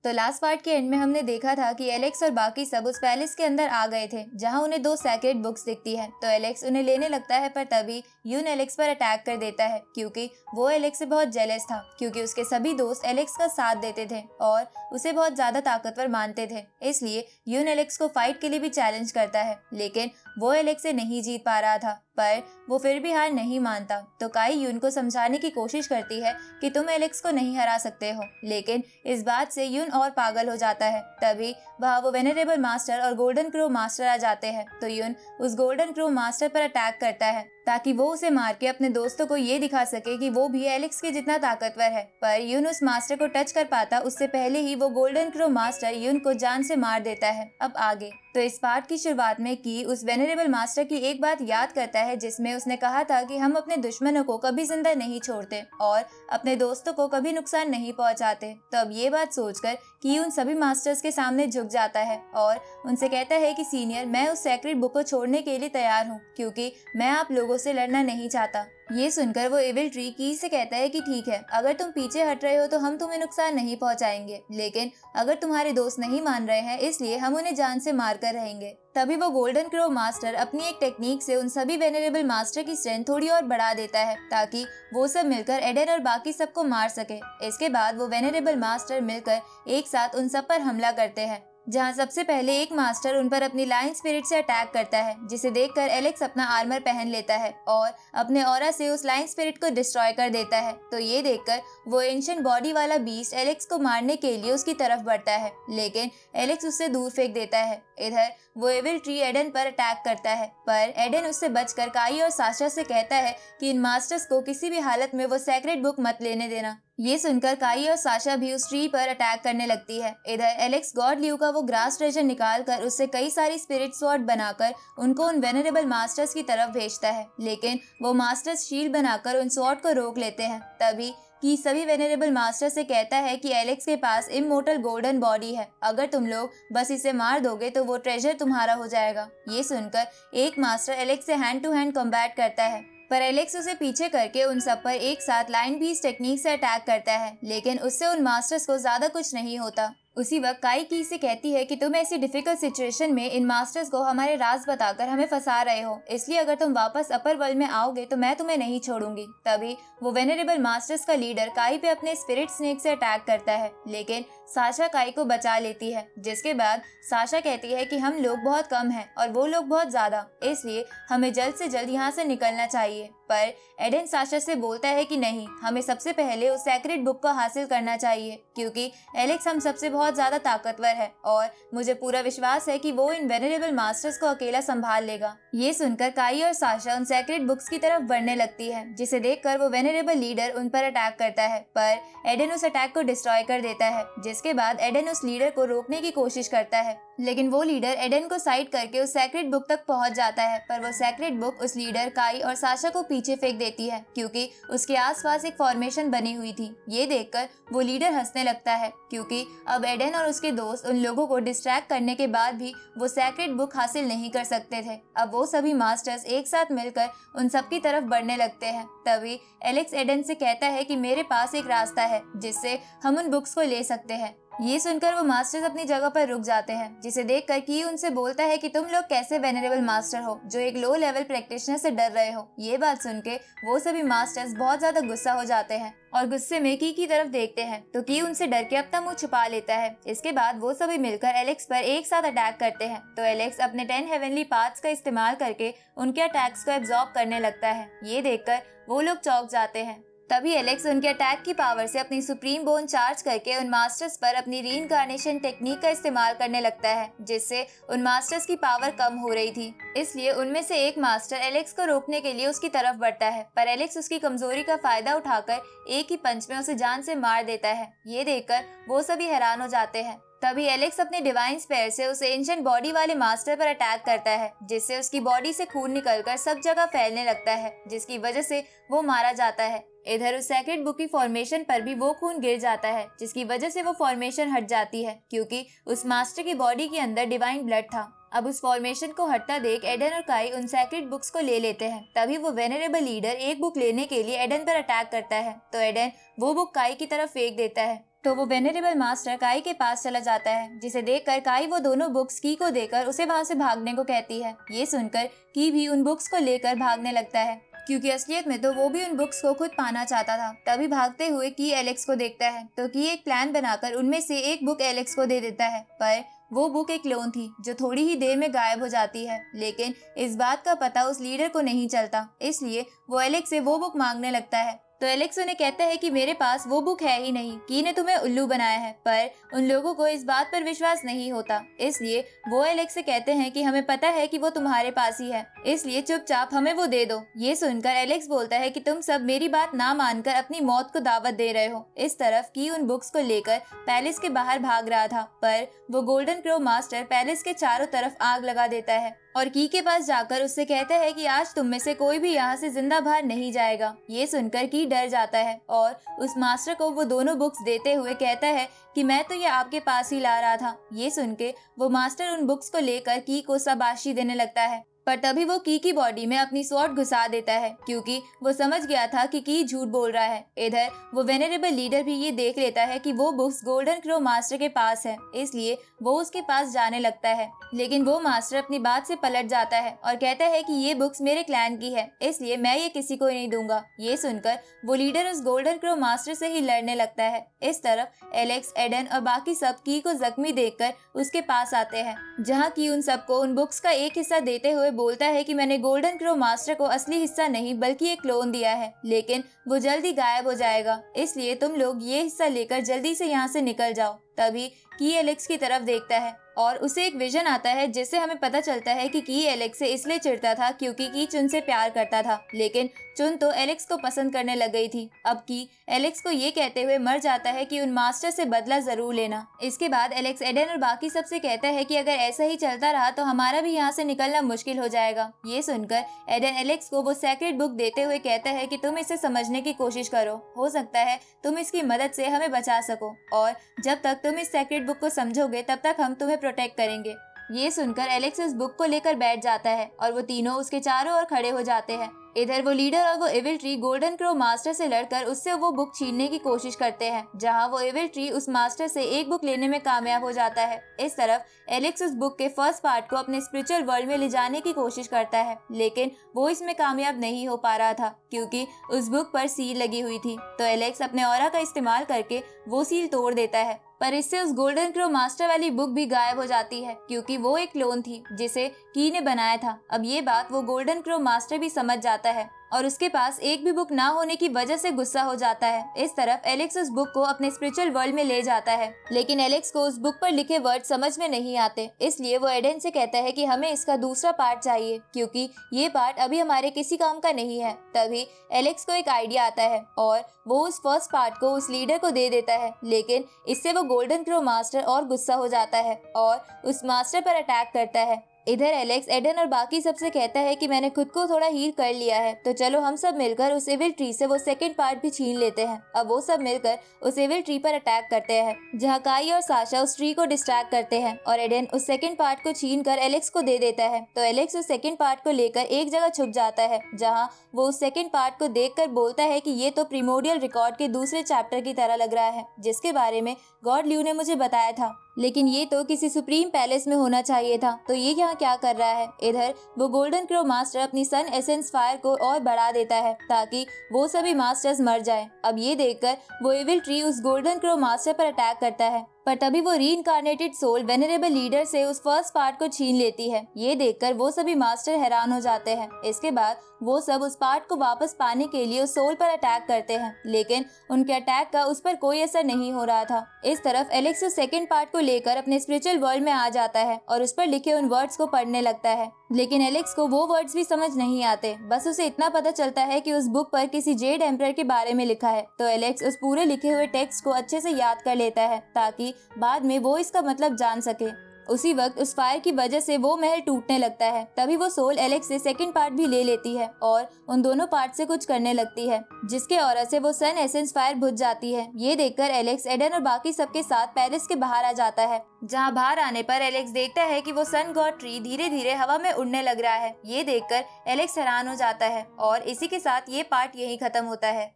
तो last part के and में हमने देखा था कि एलेक्स और बाकी सब उस पैलेस के अंदर आ गए थे जहां उन्हें दो सैक्रेड बुक्स दिखती है। तो एलेक्स उन्हें लेने लगता है, पर तभी यून एलेक्स पर अटैक कर देता है क्योंकि वो एलेक्स से बहुत जेलस था, क्योंकि उसके सभी दोस्त एलेक्स का साथ देते थे और उसे बहुत ज्यादा ताकतवर मानते थे। इसलिए यून एलेक्स को फाइट के लिए भी चैलेंज करता है, लेकिन वो एलेक्स से नहीं जीत पा रहा था, पर वो फिर भी हार नहीं मानता। तो काई यून को समझाने की कोशिश करती है कि तुम एलेक्स को नहीं हरा सकते हो, लेकिन इस बात से यून और पागल हो जाता है। तभी वहाँ वो वेनरेबल मास्टर और गोल्डन क्रो मास्टर आ जाते हैं। तो यून उस गोल्डन क्रो मास्टर पर अटैक करता है ताकि वो उसे मार के अपने दोस्तों को ये दिखा सके कि वो भी एलेक्स के जितना ताकतवर है। पर यून उस मास्टर को टच कर पाता उससे पहले ही वो गोल्डन क्रो मास्टर यून को जान से मार देता है। अब आगे तो इस पार्ट की शुरुआत में की उस वेनरेबल मास्टर की एक बात याद करता है जिसमें उसने कहा था कि हम अपने दुश्मनों को कभी जिंदा नहीं छोड़ते और अपने दोस्तों को कभी नुकसान नहीं पहुंचाते। तो अब ये बात सोचकर कि उन सभी मास्टर्स के सामने झुक जाता है और उनसे कहता है कि सीनियर, मैं उस सेक्रेट बुक को छोड़ने के लिए तैयार हूँ क्योंकि मैं आप लोगों से लड़ना नहीं चाहता। ये सुनकर वो एविल ट्री की से कहता है कि ठीक है, अगर तुम पीछे हट रहे हो तो हम तुम्हें नुकसान नहीं पहुंचाएंगे, लेकिन अगर तुम्हारे दोस्त नहीं मान रहे हैं इसलिए हम उन्हें जान से मार कर रहेंगे। तभी वो गोल्डन क्रो मास्टर अपनी एक टेक्निक से उन सभी वेनरेबल मास्टर की स्ट्रेंथ थोड़ी और बढ़ा देता है ताकि वो सब मिलकर एडन और बाकी सबको मार सके। इसके बाद वो वेनरेबल मास्टर मिलकर एक साथ उन सब पर हमला करते हैं, जहां सबसे पहले एक मास्टर उन पर अपनी लाइन स्पिरिट से अटैक करता है, जिसे देखकर एलेक्स अपना आर्मर पहन लेता है और अपने ऑरा से उस लाइन स्पिरिट को डिस्ट्रॉय कर देता है। तो ये देखकर वो एंशिएंट बॉडी वाला बीस्ट एलेक्स को मारने के लिए उसकी तरफ बढ़ता है, लेकिन एलेक्स उससे दूर फेंक देता है। इधर वो एविल ट्री एडन पर अटैक करता है, पर एडन उससे बचकर काई और साशा से कहता है कि इन मास्टर्स को किसी भी हालत में वो सेक्रेट बुक मत लेने देना। ये सुनकर काई और साशा भी उस ट्री पर अटैक करने लगती है। इधर एलेक्स गॉड ल्यू का वो ग्रास ट्रेजर निकालकर उससे कई सारी स्पिरिट स्वॉर्ड बनाकर उनको उन वेनरेबल मास्टर्स की तरफ भेजता है, लेकिन वो मास्टर्स शील्ड बनाकर उन स्वॉर्ड को रोक लेते हैं। तभी कि सभी वेनरेबल मास्टर से कहता है कि एलेक्स के पास इमोर्टल गोल्डन बॉडी है, अगर तुम लोग बस इसे मार दोगे तो वो ट्रेजर तुम्हारा हो जाएगा। ये सुनकर एक मास्टर एलेक्स से हैंड टू हैंड कॉम्बैट करता है, पर एलेक्स उसे पीछे करके उन सब पर एक साथ लाइन बीस टेक्निक से अटैक करता है, लेकिन उससे उन मास्टर्स को ज्यादा कुछ नहीं होता। उसी वक्त काई की से कहती है कि तुम ऐसी डिफिकल्ट सिचुएशन में इन मास्टर्स को हमारे राज बताकर हमें फंसा रहे हो, इसलिए अगर तुम वापस अपर वर्ल्ड में आओगे तो मैं तुम्हें नहीं छोड़ूंगी। तभी वो वेनरेबल मास्टर्स का लीडर काई पे अपने स्पिरिट स्नेक से अटैक करता है, लेकिन साशा काई को बचा लेती है। जिसके बाद साशा कहती है कि हम लोग बहुत कम हैं और वो लोग बहुत ज्यादा, इसलिए हमें जल्द से जल्द यहाँ से निकलना चाहिए। पर एडन साशा से बोलता है कि नहीं, हमें सबसे पहले उस सेक्रेट बुक को हासिल करना चाहिए क्योंकि एलेक्स हम सबसे बहुत ज्यादा ताकतवर है और मुझे पूरा विश्वास है कि वो इन वेनरेबल मास्टर्स को अकेला संभाल लेगा। ये सुनकर काई और साशा उन सेक्रेट बुक्स की तरफ बढ़ने लगती है, जिसे देखकर वो वेनरेबल लीडर उन पर अटैक करता है, पर एडन उस अटैक को डिस्ट्रॉय कर देता है। जिसके बाद एडन उस लीडर को रोकने की कोशिश करता है, लेकिन वो लीडर एडन को साइड करके उस सेक्रेट बुक तक पहुंच जाता है, पर वो सेक्रेट बुक उस लीडर काई और साशा को पीछे फेंक देती है क्योंकि उसके आसपास एक फॉर्मेशन बनी हुई थी। ये देखकर वो लीडर हंसने लगता है क्योंकि अब एडन और उसके दोस्त उन लोगों को डिस्ट्रैक्ट करने के बाद भी वो सेक्रेट बुक हासिल नहीं कर सकते थे। अब वो सभी मास्टर्स एक साथ मिलकर उन सब की तरफ बढ़ने लगते हैं। तभी एलेक्स एडन से कहता है कि मेरे पास एक रास्ता है जिससे हम उन बुक्स को ले सकते हैं। ये सुनकर वो मास्टर्स अपनी जगह पर रुक जाते हैं, जिसे देखकर की उनसे बोलता है कि तुम लोग कैसे वेनरेबल मास्टर हो जो एक लो लेवल प्रैक्टिशनर से डर रहे हो। ये बात सुन के वो सभी मास्टर्स बहुत ज्यादा गुस्सा हो जाते हैं और गुस्से में की तरफ देखते हैं तो की उनसे डर के अपना मुंह छुपा लेता है। इसके बाद वो सभी मिलकर एलेक्स पर एक साथ अटैक करते हैं, तो एलेक्स अपने 10 हेवनली पाथ्स का इस्तेमाल करके उनके अटैक्स को एब्जॉर्ब करने लगता है। ये देखकर वो लोग चौंक जाते हैं। तभी एलेक्स उनके अटैक की पावर से अपनी सुप्रीम बोन चार्ज करके उन मास्टर्स पर अपनी रीइंकार्नेशन टेक्निक का इस्तेमाल करने लगता है, जिससे उन मास्टर्स की पावर कम हो रही थी। इसलिए उनमें से एक मास्टर एलेक्स को रोकने के लिए उसकी तरफ बढ़ता है, पर एलेक्स उसकी कमजोरी का फायदा उठाकर एक ही पंच में उसे जान से मार देता है। ये देखकर वो सभी हैरान हो जाते हैं। तभी एलेक्स अपने डिवाइन स्पेयर से उस एंशिएंट बॉडी वाले मास्टर पर अटैक करता है, जिससे उसकी बॉडी से खून निकलकर सब जगह फैलने लगता है, जिसकी वजह से वो मारा जाता है। इधर उस सेक्रेट बुक की फॉर्मेशन पर भी वो खून गिर जाता है, जिसकी वजह से वो फॉर्मेशन हट जाती है क्योंकि उस मास्टर की बॉडी के अंदर डिवाइन ब्लड था। अब उस फॉर्मेशन को हटता देख एडन और काई उन सेक्रेट बुक्स को ले लेते हैं। तभी वो वेनरेबल लीडर एक बुक लेने के लिए एडन पर अटैक करता है, तो एडन वो बुक काई की तरफ फेंक देता है। तो वो वेनेरेबल मास्टर काई के पास चला जाता है, जिसे देखकर काई वो दोनों बुक्स की को देकर उसे वहाँ से भागने को कहती है। ये सुनकर की भी उन बुक्स को लेकर भागने लगता है, क्योंकि असलियत में तो वो भी उन बुक्स को खुद पाना चाहता था। तभी भागते हुए की एलेक्स को देखता है, तो की एक प्लान बनाकर उनमें से एक बुक एलेक्स को दे देता है, पर वो बुक एक क्लोन थी जो थोड़ी ही देर में गायब हो जाती है। लेकिन इस बात का पता उस लीडर को नहीं चलता, इसलिए वो एलेक्स से वो बुक मांगने लगता है। तो एलेक्स उन्हें कहता है कि मेरे पास वो बुक है ही नहीं, की ने तुम्हें उल्लू बनाया है। पर उन लोगों को इस बात पर विश्वास नहीं होता, इसलिए वो एलेक्स से कहते हैं कि हमें पता है कि वो तुम्हारे पास ही है, इसलिए चुपचाप हमें वो दे दो। ये सुनकर एलेक्स बोलता है कि तुम सब मेरी बात ना मानकर अपनी मौत को दावत दे रहे हो। इस तरफ की उन बुक्स को लेकर पैलेस के बाहर भाग रहा था, पर वो गोल्डन क्रो मास्टर पैलेस के चारों तरफ आग लगा देता है और की के पास जाकर उससे कहता है कि आज तुम में से कोई भी यहाँ से जिंदा बाहर नहीं जाएगा। ये सुनकर की डर जाता है और उस मास्टर को वो दोनों बुक्स देते हुए कहता है कि मैं तो ये आपके पास ही ला रहा था। ये सुन के वो मास्टर उन बुक्स को लेकर की को शाबाशी देने लगता है, पर तभी वो की बॉडी में अपनी स्वॉर्ड घुसा देता है, क्योंकि वो समझ गया था कि की झूठ बोल रहा है। इधर वो वेनेरेबल लीडर भी ये देख लेता है कि वो बुक्स गोल्डन क्रो मास्टर के पास है, इसलिए वो उसके पास जाने लगता है। लेकिन वो मास्टर अपनी बात से पलट जाता है और कहता है कि ये बुक्स मेरे क्लैन की है, इसलिए मैं ये किसी को नहीं दूंगा। ये सुनकर वो लीडर उस गोल्डन क्रो मास्टर से ही लड़ने लगता है। इस तरफ एलेक्स, एडन और बाकी सब की को जख्मी देखकर उसके पास आते हैं, जहाँ की उन सबको उन बुक्स का एक हिस्सा देते हुए बोलता है कि मैंने गोल्डन क्रो मास्टर को असली हिस्सा नहीं बल्कि एक क्लोन दिया है, लेकिन वो जल्दी गायब हो जाएगा, इसलिए तुम लोग ये हिस्सा लेकर जल्दी से यहाँ से निकल जाओ। तभी की एलेक्स की तरफ देखता है और उसे एक विजन आता है, जिससे हमें पता चलता है कि की एलेक्स से इसलिए चिढ़ता था क्योंकि की चुन से प्यार करता था, लेकिन चुन तो एलेक्स को पसंद करने लग गई थी। अब की एलेक्स को ये कहते हुए मर जाता है कि उन मास्टर से बदला जरूर लेना। इसके बाद एलेक्स एडन और बाकी सबसे कहता है कि अगर ऐसा ही चलता रहा तो हमारा भी यहाँ से निकलना मुश्किल हो जाएगा। ये सुनकर एडन एलेक्स को वो सेक्रेट बुक देते हुए कहता है कि तुम इसे समझने की कोशिश करो, हो सकता है तुम इसकी मदद से हमें बचा सको, और जब तक तुम इस सेक्रेट बुक को समझोगे तब तक हम तुम्हें प्रोटेक्ट करेंगे। ये सुनकर एलेक्स उस बुक को लेकर बैठ जाता है और वो तीनों उसके चारों ओर खड़े हो जाते हैं। इधर वो लीडर और वो evil tree golden crow master से लड़कर उससे वो बुक छीनने की कोशिश करते हैं, जहां वो एविल ट्री उस मास्टर से एक बुक लेने में कामयाब हो जाता है। इस तरफ एलेक्स उस बुक के फर्स्ट पार्ट को अपने स्पिरिचुअल वर्ल्ड में ले जाने की कोशिश करता है, लेकिन वो इसमें कामयाब नहीं हो पा रहा था क्योंकि उस बुक पर सील लगी हुई थी। तो एलेक्स अपने ऑरा का इस्तेमाल करके वो सील तोड़ देता है, पर इससे उस गोल्डन क्रो मास्टर वाली बुक भी गायब हो जाती है क्योंकि वो एक क्लोन थी जिसे की ने बनाया था। अब ये बात वो गोल्डन क्रो मास्टर भी समझ जाता है और उसके पास एक भी बुक ना होने की वजह से गुस्सा हो जाता है। इस तरफ एलेक्स उस बुक को अपने स्पिरिचुअल वर्ल्ड में ले जाता है, लेकिन एलेक्स को उस बुक पर लिखे वर्ड समझ में नहीं आते, इसलिए वो एडन से कहता है कि हमें इसका दूसरा पार्ट चाहिए क्योंकि ये पार्ट अभी हमारे किसी काम का नहीं है। तभी एलेक्स को एक आइडिया आता है और वो उस फर्स्ट पार्ट को उस लीडर को दे देता है, लेकिन इससे वो गोल्डन क्रो मास्टर और गुस्सा हो जाता है और उस मास्टर पर अटैक करता है। इधर एलेक्स एडन और बाकी सबसे कहता है कि मैंने खुद को थोड़ा हील कर लिया है, तो चलो हम सब मिलकर उस एविल ट्री से वो सेकंड पार्ट भी छीन लेते हैं। अब वो सब मिलकर उस एविल ट्री पर अटैक करते हैं, जहाँ काई और साशा उस ट्री को डिस्ट्रैक्ट करते हैं और एडन उस सेकंड पार्ट को छीन कर एलेक्स को दे देता है। तो एलेक्स उस सेकंड पार्ट को लेकर एक जगह छुप जाता है, जहाँ वो उस सेकंड पार्ट को देखकर बोलता है कि ये तो प्रीमोडियल रिकॉर्ड के दूसरे चैप्टर की तरह लग रहा है, जिसके बारे में गॉड ल्यू ने मुझे बताया था, लेकिन ये तो किसी सुप्रीम पैलेस में होना चाहिए था, तो ये यहाँ क्या कर रहा है। इधर वो गोल्डन क्रो मास्टर अपनी सन एसेंस फायर को और बढ़ा देता है ताकि वो सभी मास्टर्स मर जाएं। अब ये देखकर वो एविल ट्री उस गोल्डन क्रो मास्टर पर अटैक करता है, पर तभी वो रीइंकार्नेटेड सोल वेनरेबल लीडर से उस फर्स्ट पार्ट को छीन लेती है। ये देखकर वो सभी मास्टर हैरान हो जाते हैं। इसके बाद वो सब उस पार्ट को वापस पाने के लिए उस सोल पर अटैक करते हैं, लेकिन उनके अटैक का उस पर कोई असर नहीं हो रहा था। इस तरफ एलेक्स उस सेकंड पार्ट को लेकर अपने स्पिरिचुअल वर्ल्ड में आ जाता है और उस पर लिखे उन वर्ड्स को पढ़ने लगता है, लेकिन एलेक्स को वो वर्ड्स भी समझ नहीं आते। बस उसे इतना पता चलता है कि उस बुक पर किसी जेड एम्परर के बारे में लिखा है। तो एलेक्स उस पूरे लिखे हुए टेक्स्ट को अच्छे से याद कर लेता है ताकि बाद में वो इसका मतलब जान सके। उसी वक्त उस फायर की वजह से वो महल टूटने लगता है। तभी वो सोल एलेक्स से सेकंड पार्ट भी ले लेती है और उन दोनों पार्ट से कुछ करने लगती है, जिसके औरा से वो सन एसेंस फायर बुझ जाती है। ये देखकर एलेक्स एडन और बाकी सबके साथ पैलेस के बाहर आ जाता है, जहाँ बाहर आने पर एलेक्स देखता है कि वो सन गॉड ट्री धीरे धीरे हवा में उड़ने लग रहा है। ये देखकर एलेक्स हैरान हो जाता है और इसी के साथ ये पार्ट यहीं खत्म होता है।